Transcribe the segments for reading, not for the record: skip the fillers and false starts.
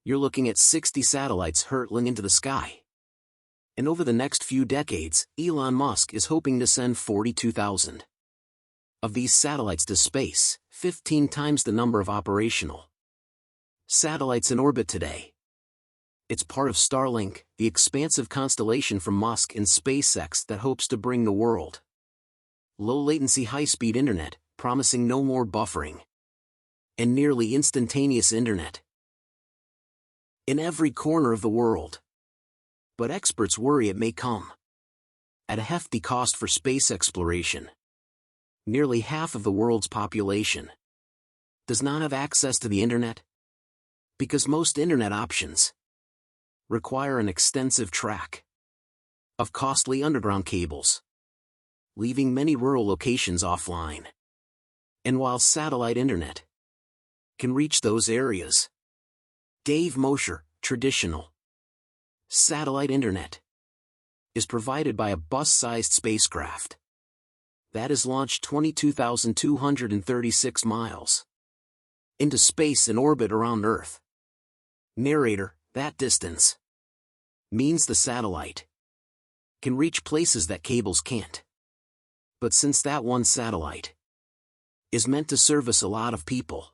You're looking at 60 satellites hurtling into the sky. And over the next few decades, Elon Musk is hoping to send 42,000 of these satellites to space, 15 times the number of operational satellites in orbit today. It's part of Starlink, the expansive constellation from Musk and SpaceX that hopes to bring the world low-latency high-speed internet, promising no more buffering, and nearly instantaneous internet in every corner of the world. But experts worry it may come at a hefty cost for space exploration. Nearly half of the world's population does not have access to the internet, because most internet options require an extensive track of costly underground cables, leaving many rural locations offline. And while satellite internet can reach those areas, Dave Mosher, traditional satellite internet is provided by a bus-sized spacecraft that is launched 22,236 miles into space and orbit around Earth. Narrator, that distance means the satellite can reach places that cables can't. But since that one satellite is meant to service a lot of people,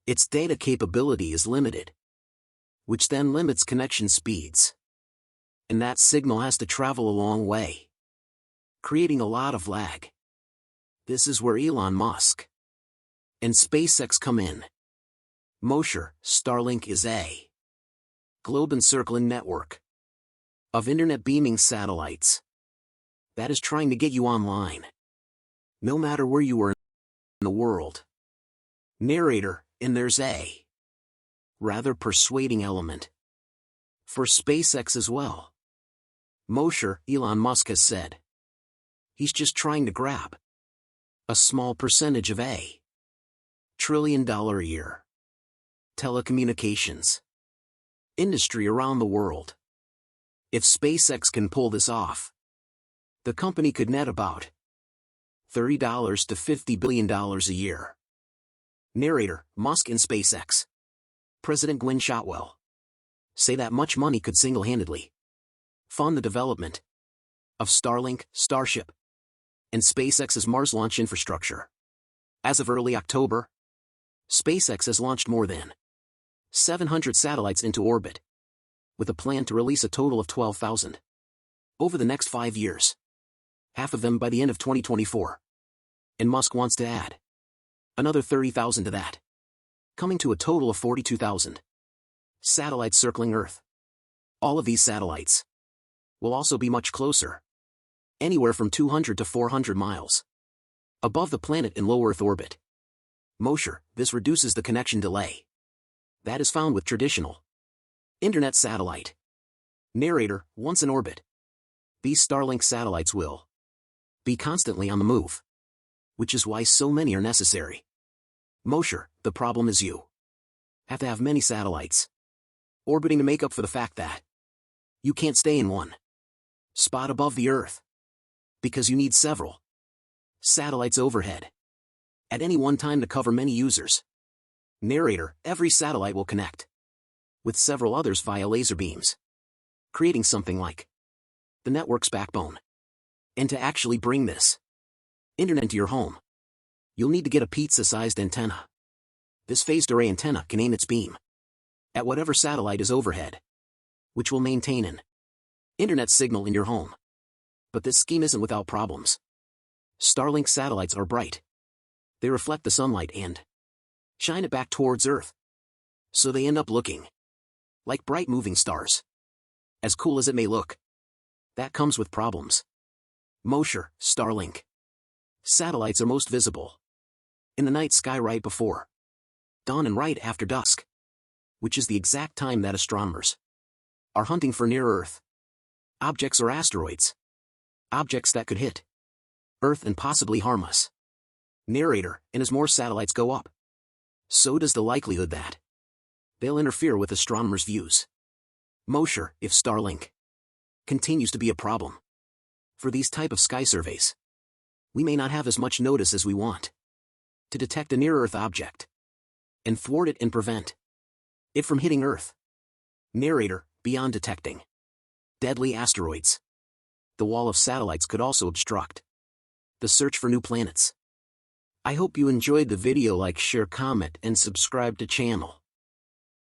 its data capability is limited, which then limits connection speeds. And that signal has to travel a long way, creating a lot of lag. This is where Elon Musk and SpaceX come in. Mosher, Starlink is a globe-encircling network of internet beaming satellites that is trying to get you online, no matter where you are in the world. Narrator, and there's a rather persuading element for SpaceX as well. Mosher, Elon Musk has said he's just trying to grab a small percentage of a $1 trillion a year telecommunications industry around the world. If SpaceX can pull this off, the company could net about $30 to $50 billion a year. Narrator, Musk and SpaceX President Gwynne Shotwell say that much money could single-handedly fund the development of Starlink, Starship, and SpaceX's Mars launch infrastructure. As of early October, SpaceX has launched more than 700 satellites into orbit, with a plan to release a total of 12,000 over the next 5 years, half of them by the end of 2024. And Musk wants to add another 30,000 to that, coming to a total of 42,000 satellites circling Earth. All of these satellites will also be much closer, anywhere from 200 to 400 miles above the planet in low Earth orbit. Mosher, this reduces the connection delay that is found with traditional internet satellite. Narrator, once in orbit, these Starlink satellites will be constantly on the move, which is why so many are necessary. Mosher, the problem is you have to have many satellites orbiting to make up for the fact that you can't stay in one spot above the Earth, because you need several satellites overhead at any one time to cover many users. Narrator, every satellite will connect with several others via laser beams, creating something like the network's backbone. And to actually bring this internet into your home, you'll need to get a pizza-sized antenna. This phased array antenna can aim its beam at whatever satellite is overhead, which will maintain an internet signal in your home. But this scheme isn't without problems. Starlink satellites are bright. They reflect the sunlight and shine it back towards Earth, so they end up looking like bright moving stars. As cool as it may look, that comes with problems. Mosher, Starlink satellites are most visible in the night sky right before dawn and right after dusk, which is the exact time that astronomers are hunting for near-Earth objects or asteroids, objects that could hit Earth and possibly harm us. Narrator, and as more satellites go up, so does the likelihood that they'll interfere with astronomers' views. Mosher, if Starlink continues to be a problem for these type of sky surveys, we may not have as much notice as we want to detect a near-Earth object and thwart it and prevent it from hitting Earth. Narrator, beyond detecting deadly asteroids, the wall of satellites could also obstruct the search for new planets. I hope you enjoyed the video. Like, share, comment, and subscribe to channel.